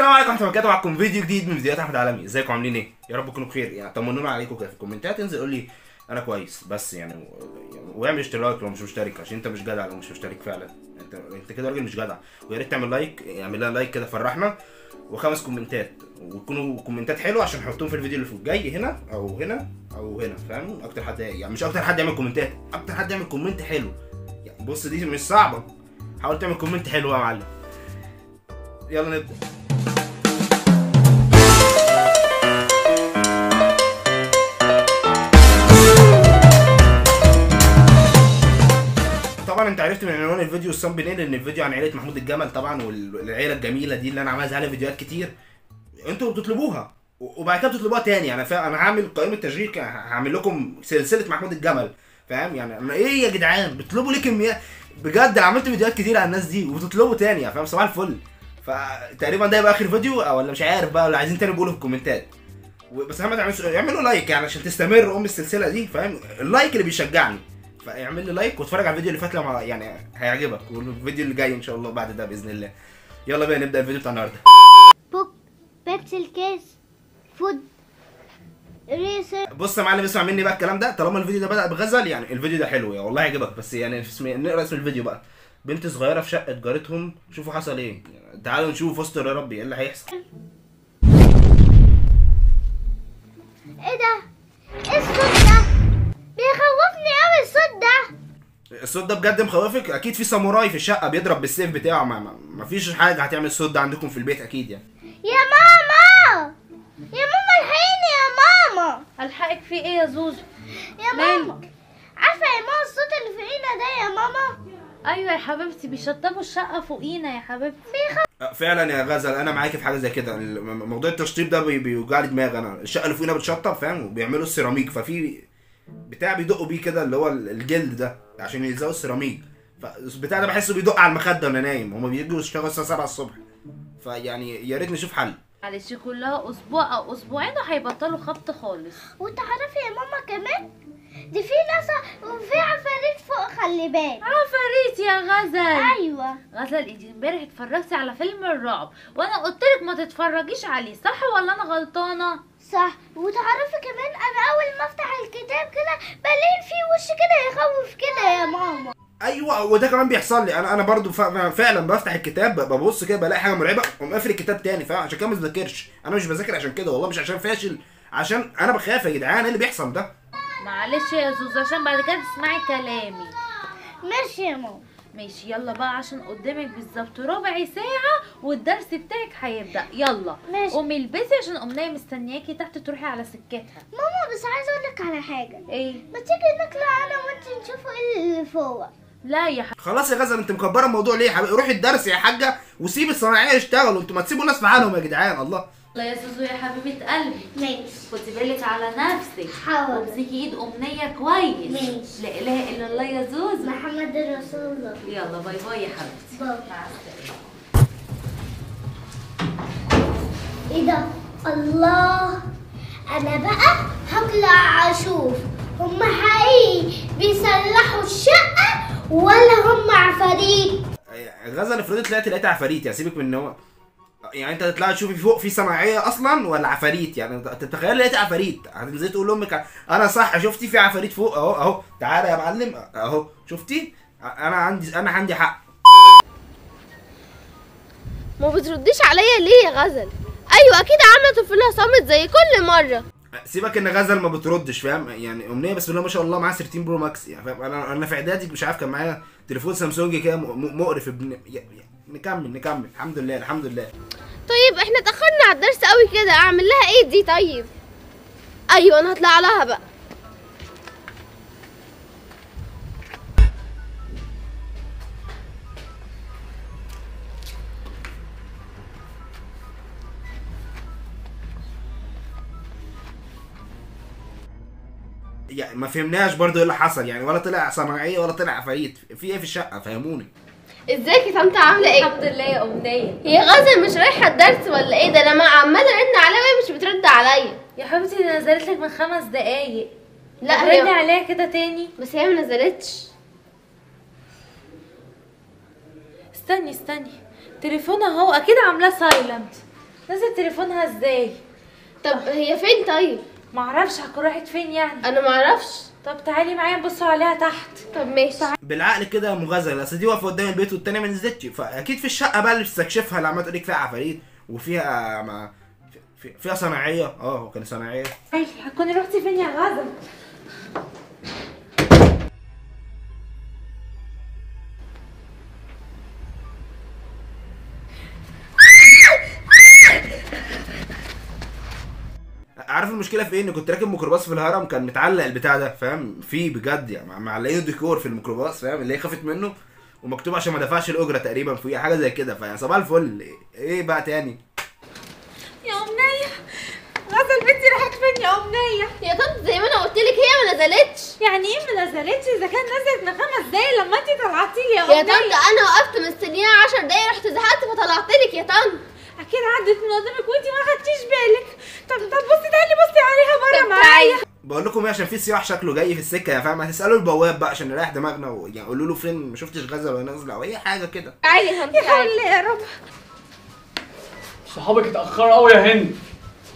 السلام عليكم ورحمه الله وبركاته. معاكم فيديو جديد من فيديوهات احمد عالمي. ازيكم عاملين ايه؟ يا رب تكونوا بخير. يعني طمنونا عليكم كده في الكومنتات، انزل قول لي انا كويس بس يعني واعمل اشتراك لو مش مشترك، عشان انت مش جدع لو مش مشترك فعلا. انت كده راجل مش جدع. ويا ريت تعمل لايك، اعمل لنا لايك كده فرحنا، و5 كومنتات، ويكونوا كومنتات حلوه عشان نحطهم في الفيديو اللي في الجاي هنا او هنا او هنا. فاهم؟ اكتر حد يعني مش اكتر حد يعمل كومنتات، اكتر حد يعمل كومنت حلو. يعني بص دي مش صعبه، حاول تعمل كومنت حلو يا معلم. يلا نبدا. طبعا انت عرفت من عنوان الفيديو الثامب ان الفيديو عن عيله محمود الجمل طبعا، والعيله الجميله دي اللي انا عملت عليها فيديوهات كتير. انتوا بتطلبوها وبعد كده بتطلبوها تاني. انا هعمل قائمه تشغيل، هعمل لكم سلسله محمود الجمل. فاهم يعني؟ انا ايه يا جدعان بتطلبوا ليه كميات بجد؟ عملت فيديوهات كتير على الناس دي وبتطلبوا تاني. فاهم؟ صباح الفل. فتقريبا ده يبقى اخر فيديو، ولا مش عارف بقى، ولا عايزين تاني بقولوا في الكومنتات. بس اهم اعملوا لايك يعني عشان تستمر السلسله دي. فاهم؟ اللايك اللي بيشجعني. فاعمل لي لايك واتفرج على الفيديو اللي فات لما يعني هيعجبك، والفيديو اللي جاي ان شاء الله بعد ده باذن الله. يلا بينا نبدا الفيديو بتاع النهارده. بوك بيبسي الكيس فود ريسر. بص يا معلم، اسمع مني بقى الكلام ده. طالما الفيديو ده بدأ بغزل يعني الفيديو ده حلو، يا والله هيعجبك. بس يعني نقرا اسم الفيديو بقى. بنت صغيره في شقه جارتهم، شوفوا حصل ايه. تعالوا نشوف استر يا ربي ايه اللي هيحصل. ايه ده؟ ايه الصوت ده؟ بيخوفني قوي الصوت ده. الصوت ده بجد مخوفك؟ اكيد في ساموراي في الشقه بيضرب بالسيف بتاعه. ما فيش حاجه هتعمل الصوت ده عندكم في البيت اكيد يعني. يا ماما، يا ماما الحقيني يا ماما. الحقك في ايه يا زوزو؟ يا ماما، عارفه يا ماما الصوت اللي فوقينا ده يا ماما؟ ايوه يا حبيبتي، بيشطبوا الشقه فوقينا يا حبيبتي. فعلا يا غزل انا معاكي في حاجه زي كده. موضوع التشطيب ده بيوجع لي دماغي. انا الشقه اللي فوقينا بتشطب، فاهم؟ وبيعملوا السيراميك، ففي بتاع بيدقوا بيه كده اللي هو الجلد ده عشان يلزقوا السيراميك. فالبتاع ده بحسه بيدق على المخده وانا نايم. هما بيجوا يشتغلوا الساعه 7 الصبح. فيعني يا ريت نشوف حل. معلش كلها اسبوع او اسبوعين وهيبطلوا خبط خالص. وتعرفي يا ماما كمان دي في ناس وفي عفاريت فوق، خلي بالك. عفاريت يا غزل؟ ايوه غزل، انت امبارح اتفرجتي على فيلم الرعب وانا قلتلك ما تتفرجيش عليه، صح ولا انا غلطانه؟ صح. وتعرفي كمان انا اول ما افتح الكتاب كده بلاقي فيه وش كده يخوف كده يا ماما. ايوه وده كمان بيحصل لي. انا برضو فعلا بفتح الكتاب ببص كده بلاقي حاجه مرعبه اقوم قافل الكتاب تاني. فاهم؟ عشان كده ما بذاكرش. انا مش بذاكر عشان كده والله، مش عشان فاشل، عشان انا بخاف يا جدعان. ايه اللي بيحصل ده؟ معلش يا زوزو عشان بعد كده تسمعي كلامي. ماشي يا ماما. ماشي يلا بقى، عشان قدامك بالظبط ربع ساعة والدرس بتاعك هيبدأ. يلا ماشي. قومي البسي عشان أمنية مستنياكي تحت تروحي على سكتها. ماما بس عايزه اقول لك على حاجه. ايه؟ ما تيجي نطلع انا وانت نشوفوا ايه اللي فوق. لا يا خلاص يا غزل، انت مكبره الموضوع ليه يا حبيبي؟ روحي الدرس يا حاجه وسيب الصناعيه يشتغلوا. انتوا ما تسيبوا الناس في حالهم يا جدعان. الله. لا يا زوزو يا حبيبة قلبي، ماشي. خدي بالك على نفسك. حاضر. وامسكي ايد أمنية كويس. ماشي. لا إله إلا الله يا زوزو. محمد رسول الله. يلا باي باي يا حبيبتي. باي. مع السلامة. ايه ده؟ الله، انا بقى هطلع اشوف هم حقيقي بيصلحوا الشقه ولا هم عفاريت. غزل افرضي لقيت عفاريت، يعني سيبك من ان هو يعني انت هتطلعي تشوفي فوق في صناعيه اصلا ولا عفاريت. يعني تتخيل لقيت عفاريت هتنزلي تقول لامك انا صح شفتي في عفاريت فوق اهو اهو. تعالى يا معلم اهو شفتي. انا عندي حق. ما بترديش عليا ليه يا غزل؟ ايوه اكيد عامله طفلها صامت زي كل مره. سيبك ان غزل ما بتردش. فاهم يعني؟ امنيه بسم الله ما شاء الله معاها 13 برو ماكس. يعني فاهم؟ انا في اعدادي مش عارف كان معايا تليفون سامسونج كده مقرف نكمل الحمد لله الحمد لله. طيب احنا اتاخرنا على الدرس قوي كده، اعمل لها ايه دي؟ طيب ايوه انا هطلع لها بقى. يعني ما فهمناش برضو ايه اللي حصل يعني، ولا طلع صناعيه ولا طلع عفاريت. في ايه في الشقه؟ فهموني. ازيك يا طنط عامله ايه؟ الحمد لله يا أمنية. هي غزل مش رايحه الدرس ولا ايه؟ ده انا ما عماله ارن عليها وهي مش بترد عليا. يا حبيبتي دي نزلت لك من 5 دقايق. لا ردي هي عليها كده تاني. بس هي ما نزلتش. استني تليفونها اهو، اكيد عاملاه سايلنت. نزل تليفونها ازاي؟ طب هي فين طيب؟ معرفش هتكون راحت فين يعني. انا معرفش. طب تعالي معايا نبص عليها تحت. طب ماشي. بالعقل كده يا ام غزل، اصل دي واقفه قدام البيت والتانيه ما نزلتش، فاكيد في الشقه بقى اللي بتستكشفها اللي عماله تقول لك فيها عفاريت وفيها فيها صناعيه. هو كان صناعيه. هتكوني رحتي فين يا غزل؟ عارف المشكله في ايه؟ ان كنت راكب ميكروباص في الهرم، كان متعلق البتاع ده فاهم فيه بجد يعني، معلقين الديكور في الميكروباص فاهم، اللي هي خافت منه ومكتوب عشان ما دفعش الاجره تقريبا فيه حاجه زي كده، فيعني صباح الفل. ايه بقى تاني؟ يا امنيه غزل بنتي راحت فين يا امنيه؟ يا طنط زي ما انا قلت لك هي ما نزلتش. يعني ايه ما نزلتش؟ اذا كان نزلت من 5 دقايق لما انت طلعتي لي يا يا امنيه. طنط انا وقفت مستنياها 10 دقايق رحت زهقت فطلعت لك يا طنط. اكيد عدت من قدامك وانت ما خدتيش بالك. طب بصي تعالي بصي عليها بره طب معايا. بقول لكم ايه، عشان في سياح شكله جاي في السكه يا فاهم، هتسالوا البواب بقى عشان نريح دماغنا يعني قولوا له فين ما شفتش غزل ولا نازله او اي حاجه كده. تعالي يا طنط يا حول يا رب. صحابك اتأخروا قوي يا هند.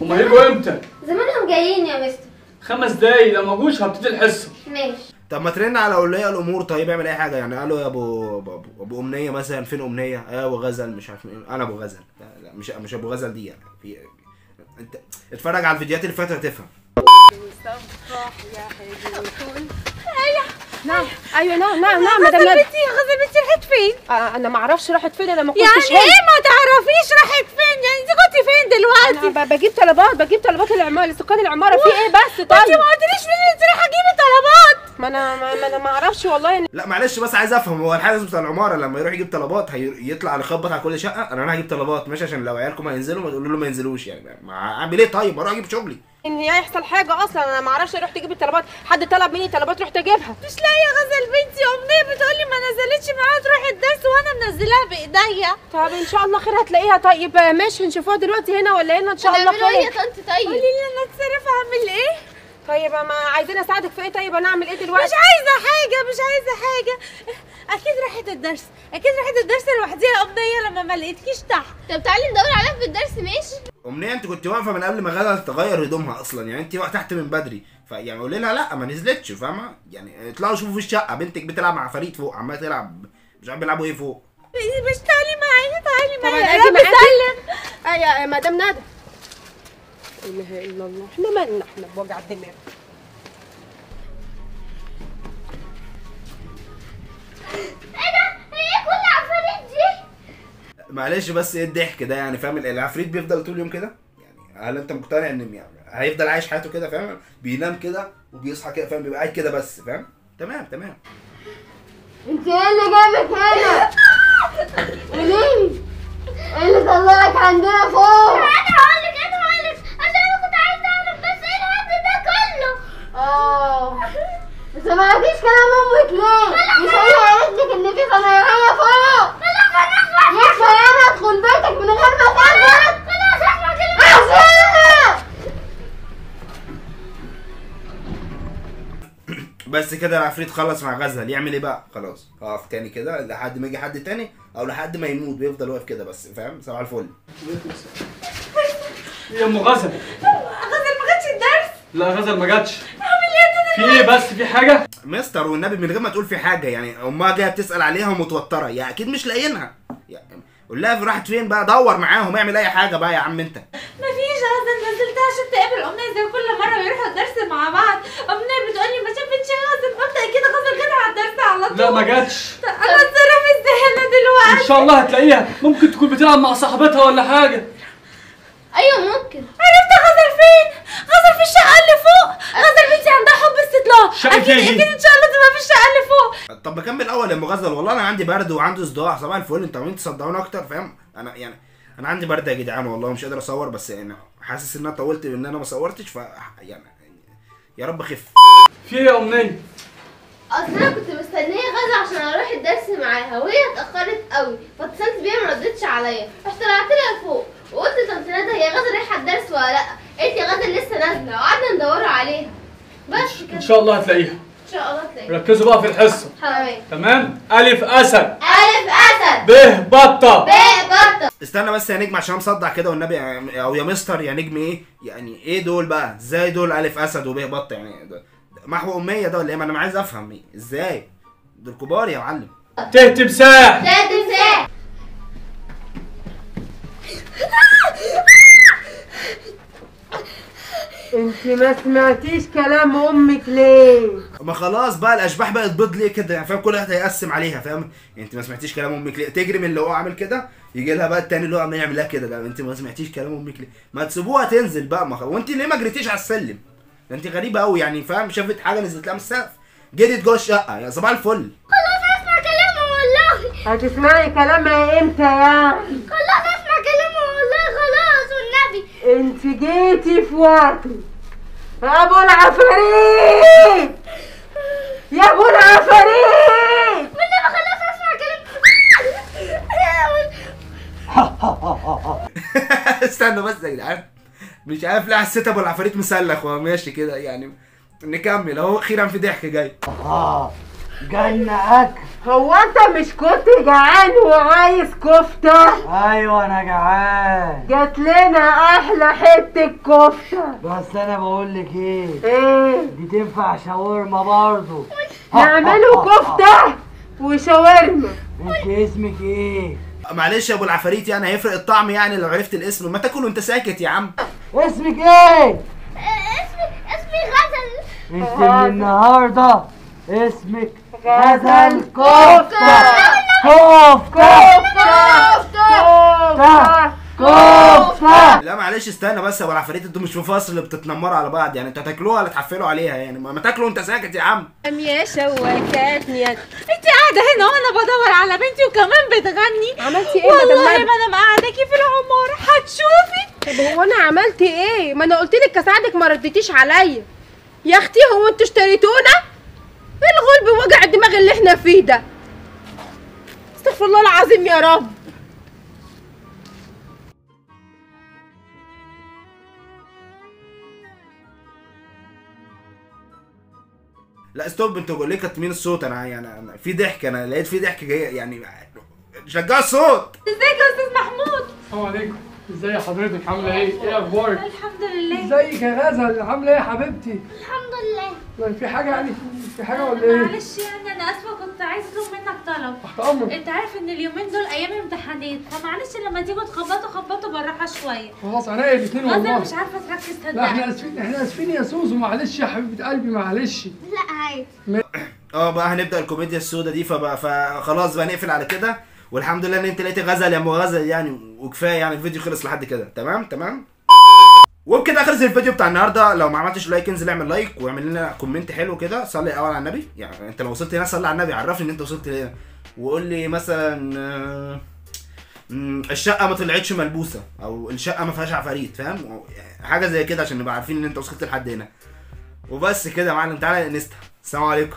هما هيجوا امتى؟ زمانهم جايين يا مستر. 5 دقايق، لو ما جوش هبتدي الحصة. ماشي. طب ما ترن على اولياء الامور طيب، اعمل اي حاجه يعني. قالوا يا ابو امنيه مثلا، فين امنيه؟ يا ابو غزل مش عارف مين. انا ابو غزل. لا مش ابو غزل دي يعني. انت اتفرج على الفيديوهات اللي فاتت هتفهم. نعم ايوه نعم مدام غزل ندى. بنتي يا غزل بنتي راحت فين؟ انا ما اعرفش راحت فين، انا ما كنتش يعني ايه ما تعرفيش راحت فين؟ يعني انت كنتي فين دلوقتي؟ انا بجيب طلبات العماره لسكان العماره. في ايه بس طيب؟ انت ما قلتليش مين اللي انت رايحه تجيبي طلبات؟ ما انا ما اعرفش والله. لا معلش بس عايز افهم، هو الحارس بتاع العماره لما يروح يجيب طلبات هيطلع يخبط على كل شقه؟ انا هجيب طلبات ماشي، عشان لو عيالكم هينزلوا ما تقولوا له ما ينزلوش يعني. اعمل ايه طيب؟ اروح اجيب شغلي. ان يحصل حاجه اصلا انا ما اعرفش. رحت اجيب الطلبات، حد طلب مني طلبات رحت اجيبها. مش لاقيه غزل بنتي. امنيه بتقولي ما نزلتش معاها تروح الدرس وانا منزلاها بايديا. طب ان شاء الله خير هتلاقيها. طيب ماشي نشوفوها دلوقتي هنا ولا هنا ان شاء الله هنعمله ايه يا خير. طنط طيب؟ قولي لي انا اتصرف اعمل ايه؟ طيب ما عايزين اساعدك في ايه؟ طيب انا اعمل ايه دلوقتي؟ مش عايزه حاجه. اكيد راحت الدرس لوحديها يا امنيه لما ما لقيتكيش تحت. طب تعالي ندور عليها في الدرس ماشي؟ امنيه انت كنت واقفه من قبل ما غزل تغير هدومها اصلا يعني، انت تحت من بدري، فيعني قولي لها لا ما نزلتش فاهمه يعني. اطلعوا شوفوا في الشقه، بنتك بتلعب مع فريد فوق، عماله تلعب مش عارف بيلعبوا ايه فوق. مش تعالي معايا طب يا اجي رب معاكي. سلم. يا مدام ندى. لا اله الا الله، احنا مالنا احنا بوجع الدماغ. ايه ده؟ ايه كل العفاريت دي؟ معلش بس ايه الضحك ده يعني فاهم؟ العفريت بيفضل طول اليوم كده يعني؟ هل انت مقتنع ان يعني هيفضل عايش حياته كده فاهم؟ بينام كده وبيصحى كده فاهم؟ بيبقى قاعد كده بس فاهم؟ تمام. انت ايه اللي جابك هنا؟ قوليلي ايه اللي طلعك عندنا فوق؟ انا هقولك عشان انا كنت عايزه اعرف بس ايه الهد ده كله؟ ما سمعتيش كلام امك ليه؟ مش هي قالت لك ان في صنايعيه فوق؟ يكفي انا ادخل بيتك من غير ما تاخد؟ خلاص اسمع كلمه. بس كده العفريت خلص مع غزل، يعمل ايه بقى؟ خلاص اقف تاني كده لحد ما يجي حد تاني او لحد ما يموت، بيفضل واقف كده بس فاهم؟ صباح الفل. ايه يا ام غزل؟ غزل ما جاتش الدرس. لا غزل ما جاتش. في ايه بس؟ في حاجة؟ مستر والنبي من غير ما تقول في حاجه يعني، امها جايه بتسال عليها ومتوتره يعني اكيد مش لاقيينها يعني. قول لها راحت فين بقى، دور معاهم اعمل اي حاجه بقى يا عم انت. مفيش غزل نزلتها عشان تقابل امنيه زي كل مره بيروحوا الدرس مع بعض. امنيه بتقولي ما شافتش غزل، قلت اكيد غزل جت على الدرس على طول. لا ما جاتش. انا اتصرف ازاي انا دلوقتي؟ ان شاء الله هتلاقيها، ممكن تكون بتلعب مع صاحبتها ولا حاجة. ايوه ممكن. عرفت غزل فين؟ غزل في الشقه اللي فوق. غزل بنتي عندها حب استطلاع. شقة اكيد ايه دي؟ ان شاء الله تبقى في الشقه اللي فوق. طب بكمل الاول يا ام غزل، والله انا عندي برد وعندي صداع صباح الفل، انتوا عمالين تصدعوني اكتر فاهم؟ انا يعني انا عندي برد يا جدعان والله مش قادر اصور، بس يعني حاسس ان انا طولت ان انا ما صورتش يعني يا رب خف. في ايه يا امنية؟ اصل انا كنت مستنيه غزل عشان اروح الدرس معاها وهي اتاخرت قوي فاتصلت بيها ما ردتش عليا، رحت طلعت لها فوق وقلت لطنط ندى هي غزل رايحه الدرس ولا لا؟ قالت لي غزل لسه نازله وقعدنا ندور عليها. بس كده ان شاء الله هتلاقيها. ان شاء الله تلاقيها. ركزوا بقى في الحصة. تمام. تمام؟ ألف أسد. ألف أسد. ب بطة. ب بطة. بطل. استنى بس يا نجم عشان انا مصدع كده والنبي، او يا مستر يا نجم، ايه يعني ايه دول بقى؟ ازاي دول الف اسد وب بط يعني؟ ده محو اميه ده ولا ايه؟ ما انا عايز افهم إيه؟ ازاي دول كبار يا معلم؟ ت تمساح. ده تمساح. انت ما سمعتيش كلام امك ليه؟ ما خلاص بقى الاشباح بقت بيض ليه كده يعني؟ فاهم؟ كل واحد هيقسم عليها. فاهم؟ انت ما سمعتيش كلام امك ليه؟ تجري من اللي هو عامل كده يجي لها بقى التاني اللي هو عمال يعمل لها كده بقى. انت ما سمعتيش كلام امك ليه؟ ما تسيبوها تنزل بقى. ما وانت ليه ما جريتيش على السلم؟ ده انت غريبه قوي يعني. فاهم؟ شافت حاجه نزلت لها من السقف جريت جوه الشقه. يا صباح الفل. خلاص اسمع كلامه والله. هتسمعي كلامها امتى يعني؟ خلاص اسمع كلامه والله خلاص والنبي. انت جيتي في وقته. ابو العفاريت يا ابو العفاريت. والنبي خلاص اسمع كلامه. استنوا بس يا جدعان، مش عارف ليه حسيت ابو العفاريت مسلخ وهو ماشي كده يعني. نكمل اهو، اخيرا في ضحك جاي. جالنا اكل. هو انت مش كنت جعان وعايز كفته؟ ايوه انا جعان. جات لنا احلى حته كفته. بس انا بقول لك ايه ايه؟ دي تنفع شاورما برضه. نعمله كفته وشاورما. انت اسمك ايه؟ معلش يا ابو العفاريت، يعني هيفرق الطعم يعني لو عرفت الاسم؟ ما تاكل وانت ساكت يا عم. اسمك ايه؟ اسمي غزل. انت من النهارده اسمك غزل كفته. كفته كفته. لا معلش استنى بس يا ابو العفاريت، انتوا مش في فصل اللي بتتنمروا على بعض يعني. انتوا هتاكلوها ولا تحفلوا عليها يعني؟ ما تاكلوا وانت ساكت يا عم. يا شوكتني. انت قاعده هنا وانا بدور على بنتي وكمان بتغني. عملتي ايه والله مدام؟ ما انا مقعداكي في العماره هتشوفي. طب هو انا عملت ايه؟ ما انا قلت لك اساعدك ما رديتيش عليا. يا اختي هو انتوا اشتريتونا؟ ايه الغلب ووجع الدماغ اللي احنا فيه ده؟ استغفر الله العظيم يا رب. لا ستوب، انتوا ليه كاتمين الصوت؟ انا يعني أنا في ضحك، انا لقيت في ضحك جاي يعني. شجعوا الصوت. ازيك يا استاذ محمود؟ السلام عليكم. ازي حضرتك؟ عامله ايه؟ ايه اخبارك؟ الحمد لله. ازيك يا غزل؟ عامله ايه يا حبيبتي؟ الحمد لله. في حاجه يعني؟ في حاجه ولا ايه؟ معلش يعني انا اسفه، كنت عايزه اطلب منك طلب. تحت امرك. انت عارف ان اليومين دول ايام امتحانات، فمعلش لما تيجوا خبطوا بالراحه شويه. خلاص عينيا الاثنين غزل والله. مش عارفه تركز لا احنا صدقني. اسفين، احنا اسفين يا سوزو، معلش يا حبيبه قلبي معلش. لا عادي. اه بقى هنبدا الكوميديا السوداء دي، فخلاص بقى نقفل على كده. والحمد لله ان انت لقيت غزل يا ام غزل يعني، وكفايه يعني. الفيديو خلص لحد كده. تمام. وبكده خلص الفيديو بتاع النهارده. لو ما عملتش لايك انزل اعمل لايك واعمل لنا كومنت حلو كده. صلي الاول على النبي يعني. انت لو وصلت هنا صلي على النبي، عرفني ان انت وصلت هنا. وقول لي مثلا الشقه ما طلعتش ملبوسه، او الشقه ما فيهاش عفاريت. فاهم؟ حاجه زي كده عشان نبقى عارفين ان انت وصلت لحد هنا. وبس كده يا معلم. تعالى انستا. السلام عليكم.